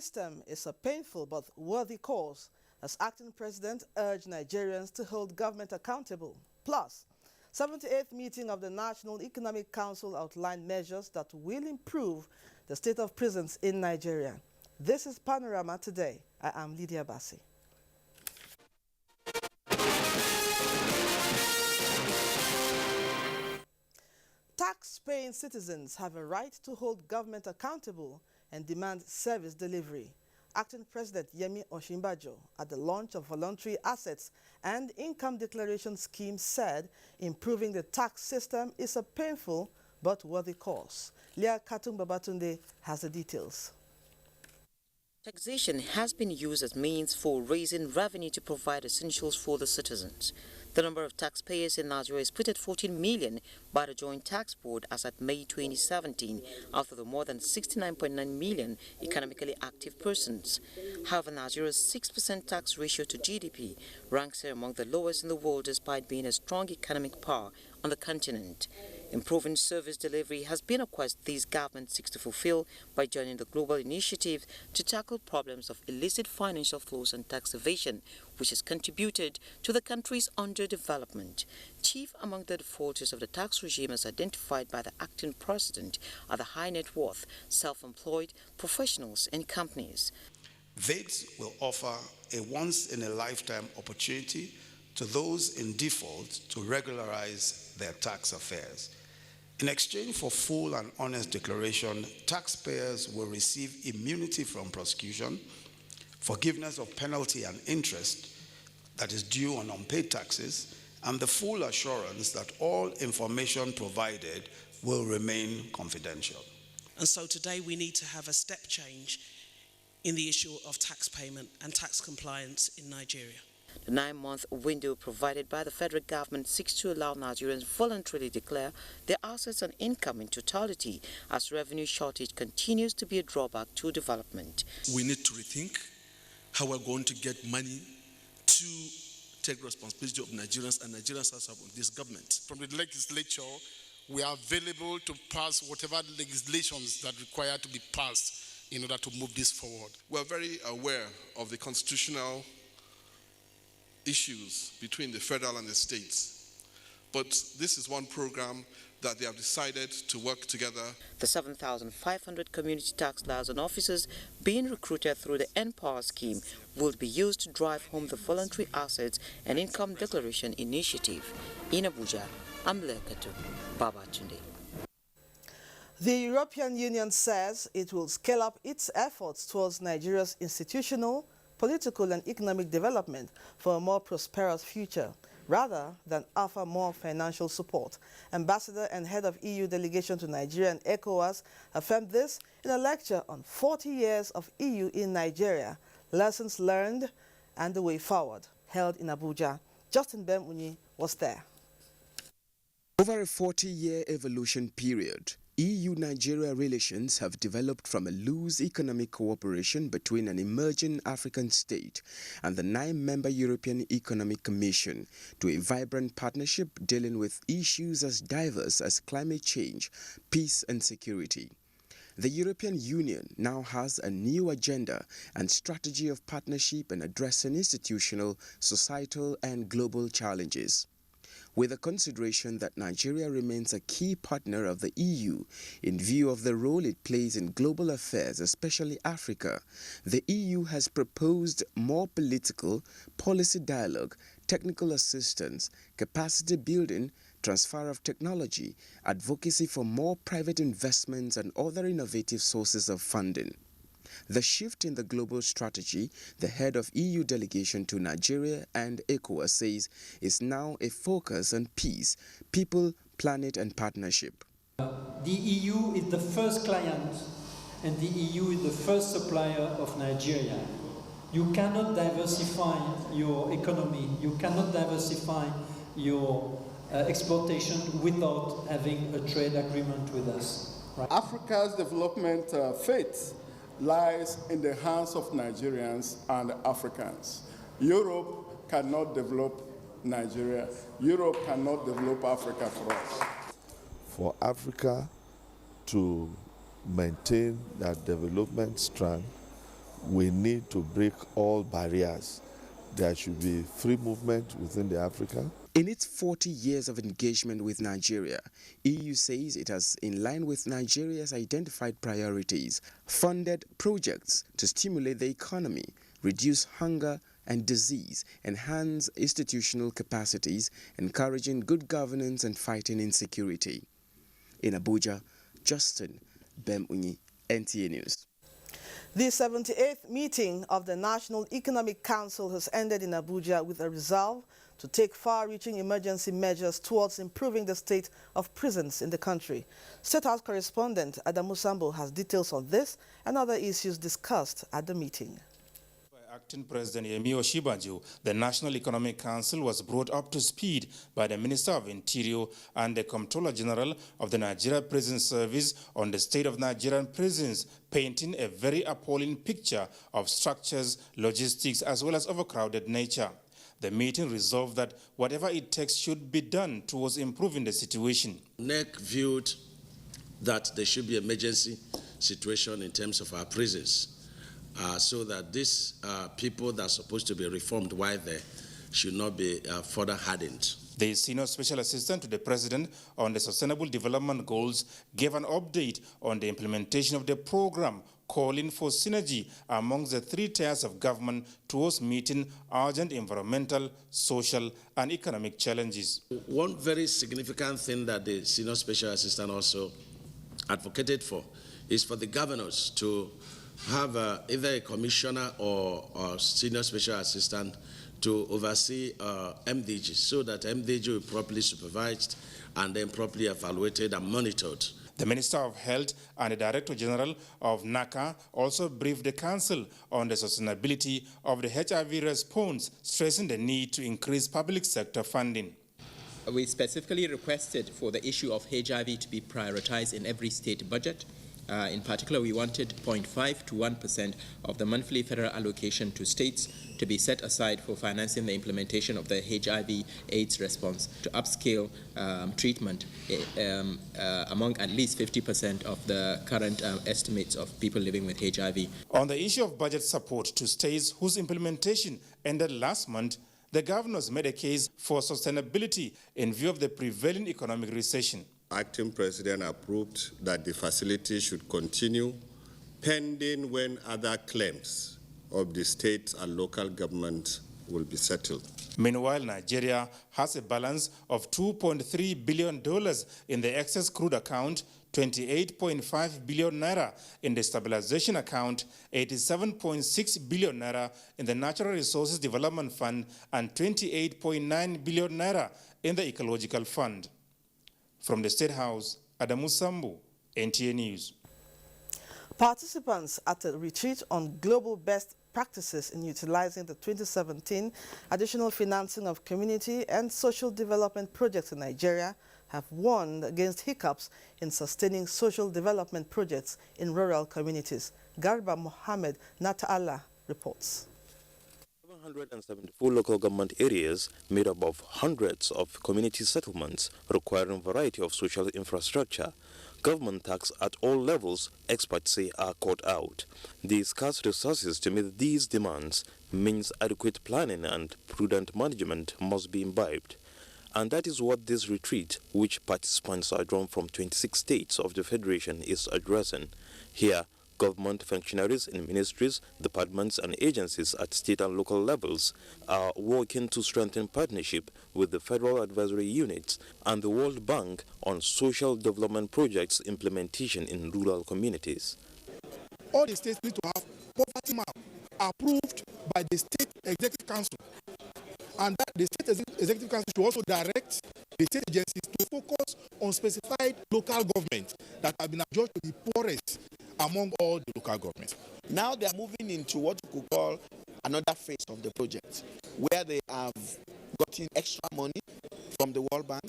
system is a painful but worthy cause, as acting president urged Nigerians to hold government accountable. Plus, 78th meeting of the National Economic Council outlined measures that will improve the state of prisons in Nigeria. This is Panorama Today. I am Lydia Bassi. Tax-paying citizens have a right to hold government accountable and demand service delivery. Acting President Yemi Osinbajo, at the launch of voluntary assets and income declaration scheme, said improving the tax system is a painful but worthy cause. Leah Katum Babatunde has the details. Taxation has been used as means for raising revenue to provide essentials for the citizens. The number of taxpayers in Nigeria is put at 14 million by the Joint Tax Board as at May 2017, out of the more than 69.9 million economically active persons. However, Nigeria's 6% tax ratio to GDP ranks her among the lowest in the world despite being a strong economic power on the continent. Improving service delivery has been a quest these governments seek to fulfill by joining the global initiative to tackle problems of illicit financial flows and tax evasion, which has contributed to the country's underdevelopment. Chief among the defaulters of the tax regime as identified by the acting president are the high net worth, self-employed, professionals and companies. VATES will offer a once-in-a-lifetime opportunity to those in default to regularize their tax affairs. In exchange for full and honest declaration, taxpayers will receive immunity from prosecution, forgiveness of penalty and interest that is due on unpaid taxes, and the full assurance that all information provided will remain confidential. And so today we need to have a step change in the issue of tax payment and tax compliance in Nigeria. The 9-month window provided by the federal government seeks to allow Nigerians voluntarily declare their assets and income in totality, as revenue shortage continues to be a drawback to development. We need to rethink how we're going to get money to take responsibility of Nigerians, and Nigerians are of this government. From the legislature, we are available to pass whatever legislations that require to be passed in order to move this forward. We're very aware of the constitutional issues between the federal and the states, but this is one program that they have decided to work together. The 7,500 community tax liaison officers being recruited through the NPower scheme will be used to drive home the voluntary assets and income declaration initiative. In Abuja, I'm Lekatu Babatunde. The European Union says it will scale up its efforts towards Nigeria's institutional, political and economic development for a more prosperous future, rather than offer more financial support. Ambassador and head of EU delegation to Nigeria and ECOWAS affirmed this in a lecture on 40 years of EU in Nigeria, lessons learned and the way forward, held in Abuja. Justin Bemuni was there. Over a 40-year evolution period, EU-Nigeria relations have developed from a loose economic cooperation between an emerging African state and the 9-member European Economic Commission to a vibrant partnership dealing with issues as diverse as climate change, peace and security. The European Union now has a new agenda and strategy of partnership in addressing institutional, societal and global challenges. With the consideration that Nigeria remains a key partner of the EU in view of the role it plays in global affairs, especially Africa, the EU has proposed more political, policy dialogue, technical assistance, capacity building, transfer of technology, advocacy for more private investments and other innovative sources of funding. The shift in the global strategy, the head of EU delegation to Nigeria and ECOWAS says, is now a focus on peace, people, planet and partnership. The EU is the first client and the EU is the first supplier of Nigeria. You cannot diversify your economy, you cannot diversify your exportation without having a trade agreement with us. Right? Africa's development fate lies in the hands of Nigerians and Africans. Europe cannot develop Nigeria. Europe cannot develop Africa for us. For Africa to maintain that development strand, we need to break all barriers. There should be free movement within the Africa. In its 40 years of engagement with Nigeria, EU says it has, in line with Nigeria's identified priorities, funded projects to stimulate the economy, reduce hunger and disease, enhance institutional capacities, encouraging good governance and fighting insecurity. In Abuja, Justin Bemunyi, NTA News. The 78th meeting of the National Economic Council has ended in Abuja with a resolve to take far-reaching emergency measures towards improving the state of prisons in the country. State House correspondent Adamu Sambo has details on this and other issues discussed at the meeting. By Acting President Yemi Osinbajo, the National Economic Council was brought up to speed by the Minister of Interior and the Comptroller General of the Nigeria Prison Service on the state of Nigerian prisons, painting a very appalling picture of structures, logistics, as well as overcrowded nature. The meeting resolved that whatever it takes should be done towards improving the situation. NEC viewed that there should be an emergency situation in terms of our prisons, so that these people that are supposed to be reformed while there should not be further hardened. The Senior Special Assistant to the President on the Sustainable Development Goals gave an update on the implementation of the program, calling for synergy amongst the three tiers of government towards meeting urgent environmental, social, and economic challenges. One very significant thing that the Senior Special Assistant also advocated for is for the governors to have either a commissioner or Senior Special Assistant to oversee MDGs, so that MDG will be properly supervised and then properly evaluated and monitored. The Minister of Health and the Director General of NACA also briefed the Council on the sustainability of the HIV response, stressing the need to increase public sector funding. We specifically requested for the issue of HIV to be prioritized in every state budget. In particular, we wanted 0.5 to 1% of the monthly federal allocation to states to be set aside for financing the implementation of the HIV/AIDS response to upscale treatment among at least 50% of the current estimates of people living with HIV. On the issue of budget support to states whose implementation ended last month, the governors made a case for sustainability in view of the prevailing economic recession. Acting President approved that the facility should continue pending when other claims of the state and local government will be settled. Meanwhile, Nigeria has a balance of $2.3 billion in the excess crude account, 28.5 billion naira in the stabilization account, 87.6 billion naira in the Natural Resources Development Fund, and 28.9 billion naira in the Ecological Fund. From the State House, Adamu Sambu, NTA News. Participants at a retreat on global best practices in utilizing the 2017 additional financing of community and social development projects in Nigeria have warned against hiccups in sustaining social development projects in rural communities. Garba Mohammed Nata'ala reports. 774 local government areas made up of hundreds of community settlements requiring a variety of social infrastructure. Government tasks at all levels, experts say, are caught out. The scarce resources to meet these demands means adequate planning and prudent management must be imbibed. And that is what this retreat, which participants are drawn from 26 states of the Federation, is addressing. Here, government functionaries in ministries, departments and agencies at state and local levels are working to strengthen partnership with the federal advisory units and the World Bank on social development projects implementation in rural communities. All the states need to have poverty map approved by the State Executive Council, and that the State Executive Council should also direct the state agencies to focus on specified local governments that have been adjudged to be poorest among all the local governments. Now they are moving into what we could call another phase of the project, where they have gotten extra money from the World Bank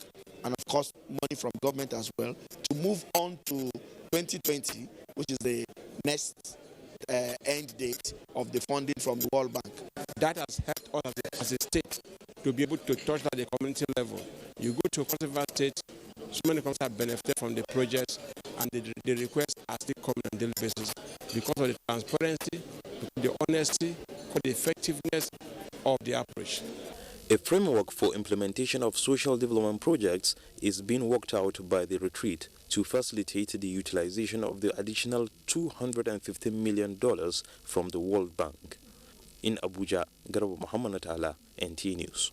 and of course money from government as well, to move on to 2020, which is the next end date of the funding from the World Bank. That has helped us as a state to be able to touch at the community level. You go to a particular state, So many companies have benefited from the projects, and the requests are still coming on a daily basis because of the transparency, the honesty, the effectiveness of the approach. A framework for implementation of social development projects is being worked out by the retreat to facilitate the utilization of the additional $250 million from the World Bank. In Abuja, Garba Muhammad Natala, NTA News.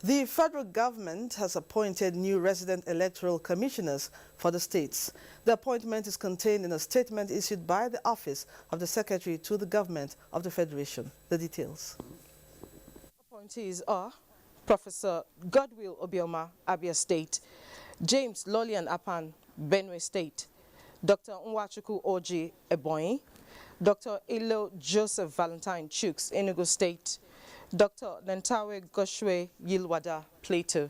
The federal government has appointed new resident electoral commissioners for the states. The appointment is contained in a statement issued by the Office of the Secretary to the Government of the Federation. The details. Appointees are Professor Godwill Obioma, Abia State, James Lolian Apan, Benue State, Dr. Nwachuku Oji, Ebonyi, Dr. Ilo Joseph Valentine Chooks, Enugu State, Dr. Nentawe Goshwe Yilwada, Plateau,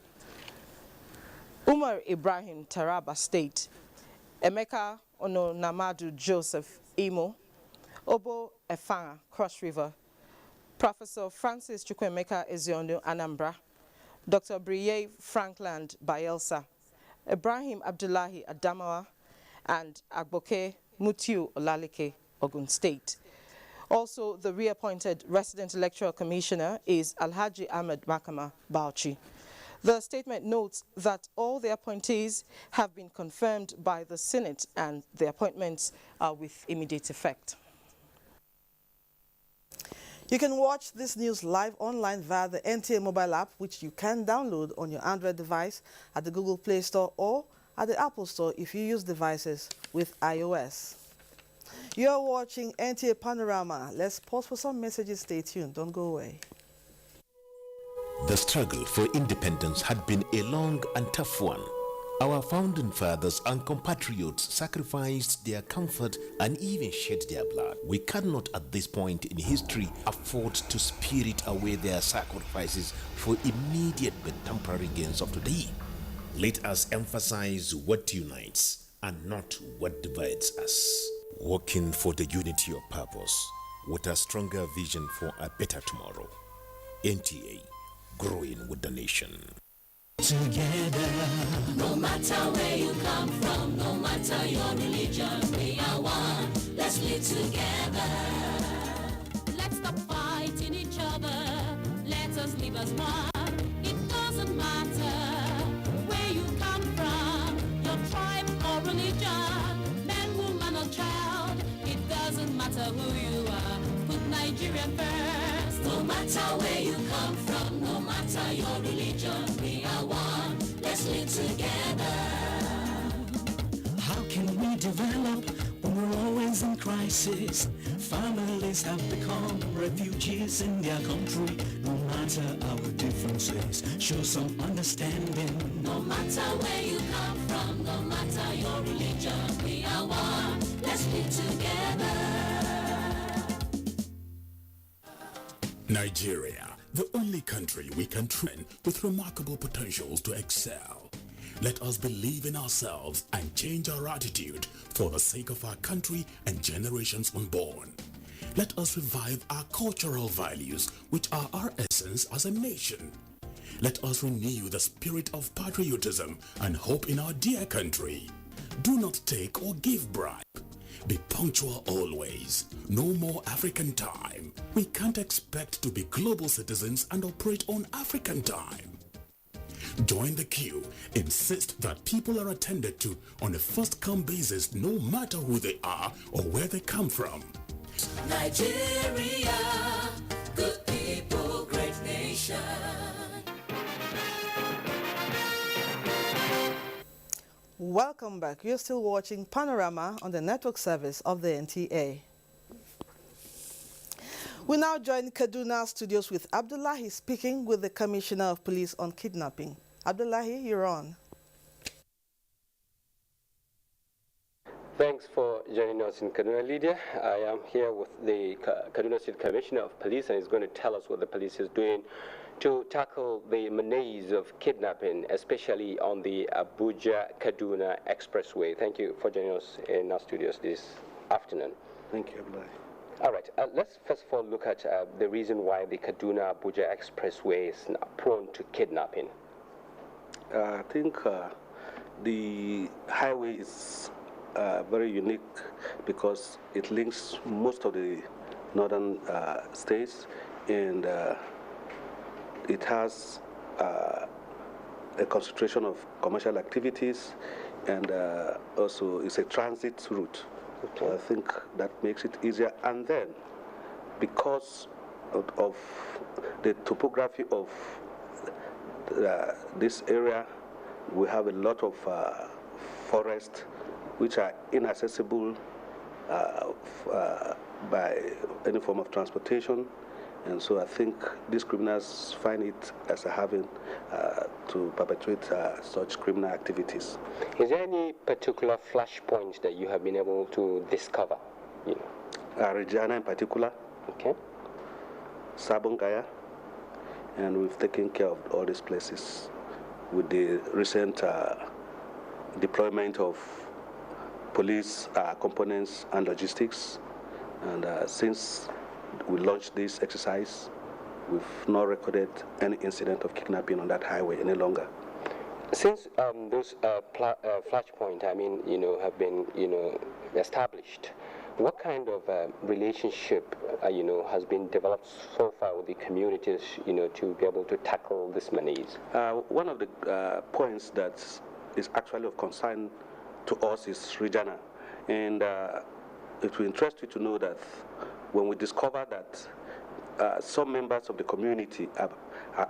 Umar Ibrahim, Taraba State, Emeka Ononamadu Joseph, Imo, Obo Efanga, Cross River, Professor Francis Chukwemeka Eziondo, Anambra, Dr. Briye Frankland, Bayelsa, Ibrahim Abdullahi, Adamawa, and Agboke Mutiu Olalike, Ogun State. Also, the reappointed resident electoral commissioner is Alhaji Ahmed Makama Bauchi. The statement notes that all the appointees have been confirmed by the Senate and the appointments are with immediate effect. You can watch this news live online via the NTA mobile app, which you can download on your Android device at the Google Play Store or at the Apple Store if you use devices with iOS. You're watching NTA Panorama. Let's pause for some messages. Stay tuned. Don't go away. The struggle for independence had been a long and tough one. Our founding fathers and compatriots sacrificed their comfort and even shed their blood. We cannot at this point in history afford to spirit away their sacrifices for immediate but temporary gains of today. Let us emphasize what unites and not what divides us. Working for the unity of purpose with a stronger vision for a better tomorrow. NTA, growing with the nation. Together, no matter where you come from, no matter your religion, we are one. Let's live together. Let's stop fighting each other. Let us live as one. It doesn't matter where you come from, your tribe or religion, man, woman or child. It doesn't matter who you are. Put Nigeria first. No matter where you come from, no matter your religion, we are one. Let's live together. How can we develop when we're always in crisis? Families have become refugees in their country. No matter our differences, show some understanding. No matter where you come from, no matter your religion, we are one. Let's live together. Nigeria, the only country we can train with remarkable potentials to excel. Let us believe in ourselves and change our attitude for the sake of our country and generations unborn. Let us revive our cultural values, which are our essence as a nation. Let us renew the spirit of patriotism and hope in our dear country. Do not take or give bribe. Be punctual always. No more African time. We can't expect to be global citizens and operate on African time. Join the queue. Insist that people are attended to on a first-come basis, no matter who they are or where they come from. Nigeria, good people, great nation. Welcome back. You're still watching Panorama on the network service of the NTA. We now join Kaduna studios with Abdullahi speaking with the Commissioner of Police on kidnapping. Abdullahi, you're on. Thanks for joining us in Kaduna, Lydia. I am here with the Kaduna State Commissioner of Police, and he's going to tell us what the police is doing to tackle the menace of kidnapping, especially on the Abuja-Kaduna Expressway. Thank you for joining us in our studios this afternoon. Thank you, Abdullahi. All right, let's first of all look at the reason why the Kaduna-Abuja Expressway is prone to kidnapping. I think the highway is very unique because it links most of the northern states, and it has a concentration of commercial activities, and also it's a transit route. Okay. So I think that makes it easier. And then, because of the topography of this area, we have a lot of forests which are inaccessible by any form of transportation. And so I think these criminals find it as a haven to perpetrate such criminal activities. Is there any particular flashpoint that you have been able to discover? Regina in particular. Okay. Sabongaya. And we've taken care of all these places with the recent deployment of police components and logistics. And since we launched this exercise, we've not recorded any incident of kidnapping on that highway any longer. Since those flashpoints, have been, established, what kind of relationship, has been developed so far with the communities, to be able to tackle this menace? One of the points that is actually of concern to us is Regina, and it will interest you to know that when we discover that some members of the community are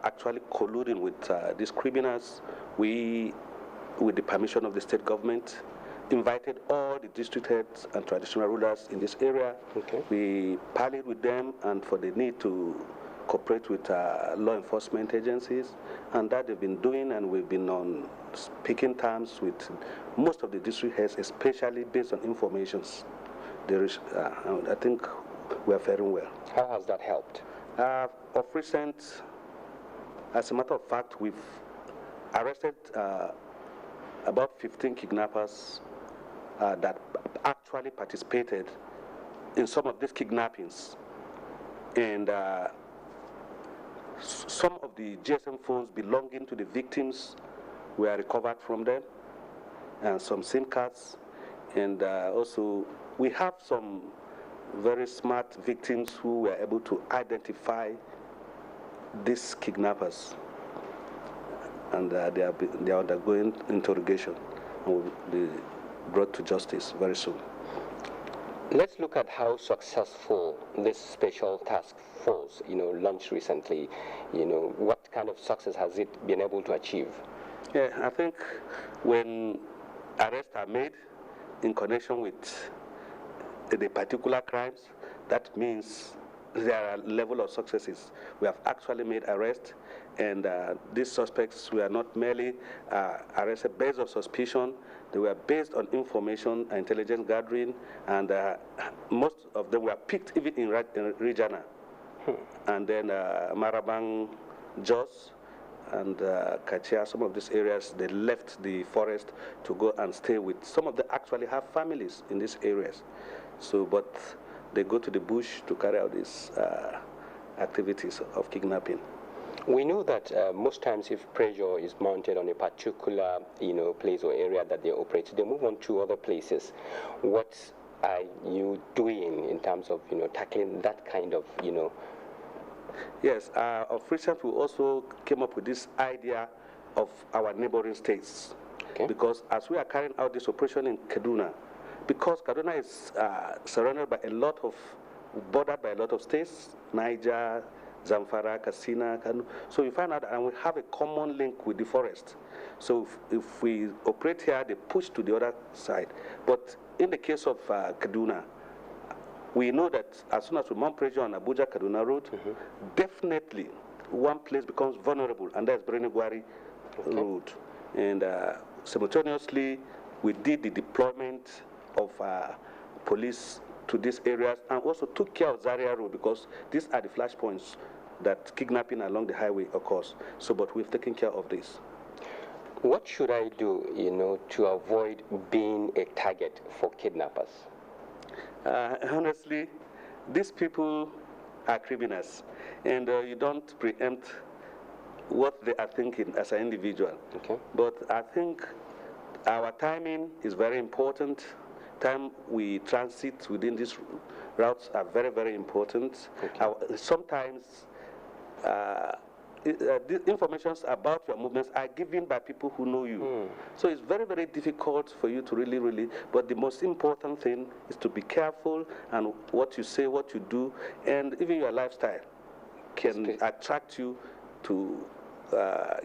actually colluding with these criminals, we, with the permission of the state government, invited all the district heads and traditional rulers in this area. Okay. We parleyed with them and for the need to cooperate with law enforcement agencies, and that they've been doing, and we've been on speaking terms with most of the district heads, especially based on informations. There is, I think we are faring well. How has that helped? Of recent, as a matter of fact, we've arrested about 15 kidnappers that actually participated in some of these kidnappings. And some of the GSM phones belonging to the victims were recovered from them, and some SIM cards. And also, we have some very smart victims who were able to identify these kidnappers. And they are undergoing interrogation and will be brought to justice very soon. Let's look at how successful this special task force, launched recently. What kind of success has it been able to achieve? Yeah, I think when arrests are made in connection with the particular crimes, that means there are level of successes. We have actually made arrests, and these suspects were not merely arrested based on suspicion. They were based on information and intelligence gathering, and most of them were picked even in Regina. And then Marabang, Jos, and Kachia, some of these areas, they left the forest to go and stay with. Some of them actually have families in these areas. So, but they go to the bush to carry out these activities of kidnapping. We know that most times if pressure is mounted on a particular, place or area that they operate, they move on to other places. What are you doing in terms of, tackling that kind of, Yes, of recent we also came up with this idea of our neighboring states. Okay. Because as we are carrying out this operation in Kaduna, because Kaduna is surrounded by bordered by a lot of states, Niger, Zamfara, Katsina, Kano. So you find out, and we have a common link with the forest. So if we operate here, they push to the other side. But in the case of Kaduna, we know that as soon as we mount pressure on Abuja-Kaduna road, definitely one place becomes vulnerable, and that's Brenegwari road. And simultaneously, we did the deployment of police to these areas, and also took care of Zaria Road, because these are the flashpoints that kidnapping along the highway occurs. So, but we've taken care of this. What should I do, to avoid being a target for kidnappers? Honestly, these people are criminals, and you don't preempt what they are thinking as an individual. Okay. But I think Our timing is very important. Time we transit within these routes are very, very important. Sometimes the information about your movements are given by people who know you. So it's very, very difficult for you to really, but the most important thing is to be careful and what you say, what you do, and even your lifestyle can attract you to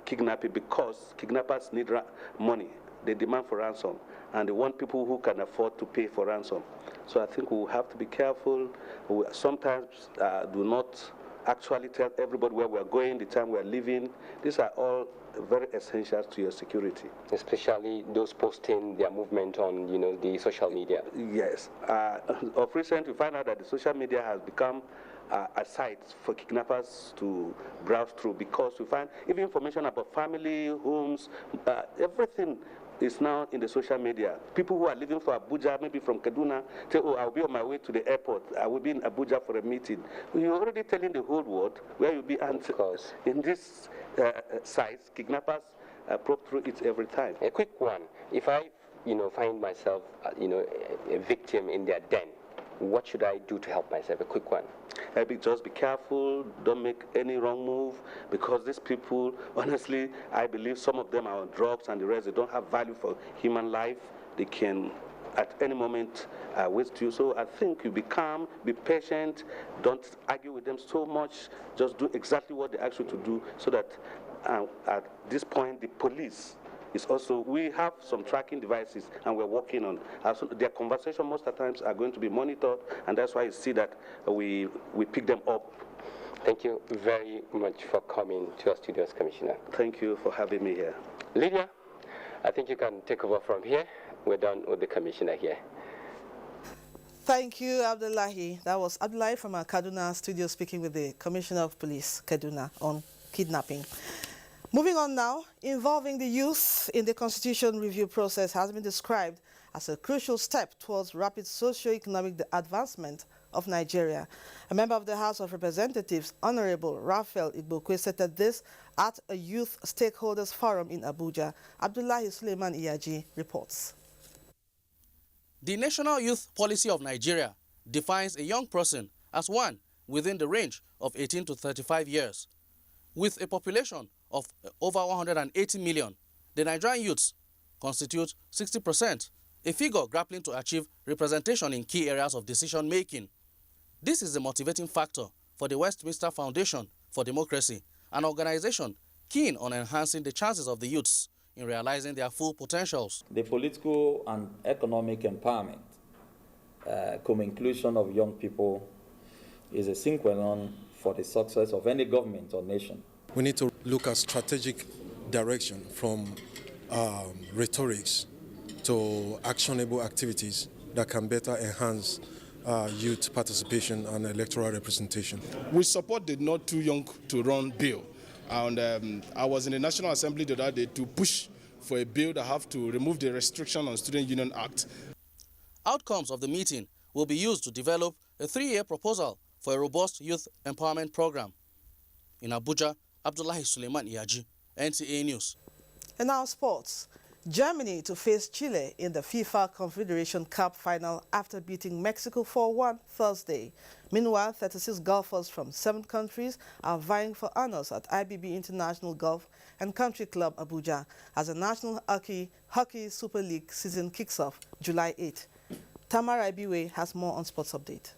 kidnapping, because kidnappers need money. They demand for ransom, and they want people who can afford to pay for ransom. So I think we have to be careful. We sometimes do not actually tell everybody where we're going, the time we're leaving. These are all very essential to your security. Especially those posting their movement on, the social media. Yes. Of recent, we find out that the social media has become a site for kidnappers to browse through, because we find even information about family, homes, everything is now in the social media. People who are leaving for Abuja, maybe from Kaduna, say, oh, I'll be on my way to the airport. I will be in Abuja for a meeting. You're already telling the whole world where you'll be. And in this sites, kidnappers probe through it every time. A quick one. If I, find myself, a victim in their den, what should I do to help myself? A quick one. Just be careful, don't make any wrong move, because these people, honestly, I believe some of them are on drugs and the rest, they don't have value for human life. They can, at any moment, waste you. So I think you be calm, be patient, don't argue with them so much, just do exactly what they ask you to do, so that at this point, the police is also, we have some tracking devices and we're working on. Their conversation most of the times are going to be monitored, and that's why you see that we pick them up. Thank you very much for coming to our studios, Commissioner. Thank you for having me here. Lydia, I think you can take over from here. We're done with the Commissioner here. Thank you, Abdullahi. That was Abdullahi from our Kaduna studio speaking with the Commissioner of Police, Kaduna, on kidnapping. Moving on now, involving the youth in the constitution review process has been described as a crucial step towards rapid socio-economic advancement of Nigeria. A member of the House of Representatives, Honorable Raphael Igbokwe, stated this at a youth stakeholders forum in Abuja. Abdullahi Suleiman Iyaji reports. The National Youth Policy of Nigeria defines a young person as one within the range of 18 to 35 years. With a population of over 180 million, the Nigerian youths constitute 60%, a figure grappling to achieve representation in key areas of decision-making. This is the motivating factor for the Westminster Foundation for Democracy, an organization keen on enhancing the chances of the youths in realizing their full potentials. The political and economic empowerment, co-inclusion of young people is a sine qua non for the success of any government or nation. We need to look at strategic direction from rhetorics to actionable activities that can better enhance youth participation and electoral representation. We support the Not Too Young to Run bill. And I was in the National Assembly the other day to push for a bill that have to remove the restriction on Student Union Act. Outcomes of the meeting will be used to develop a 3-year proposal for a robust youth empowerment program. In Abuja, Abdullahi Suleiman Iyaji, NTA News. And now sports. Germany to face Chile in the FIFA Confederation Cup final after beating Mexico 4-1 Thursday. Meanwhile, 36 golfers from 7 countries are vying for honors at IBB International Golf and Country Club Abuja as the National Hockey Super League season kicks off July 8. Tamara Ibiwe has more on Sports Update.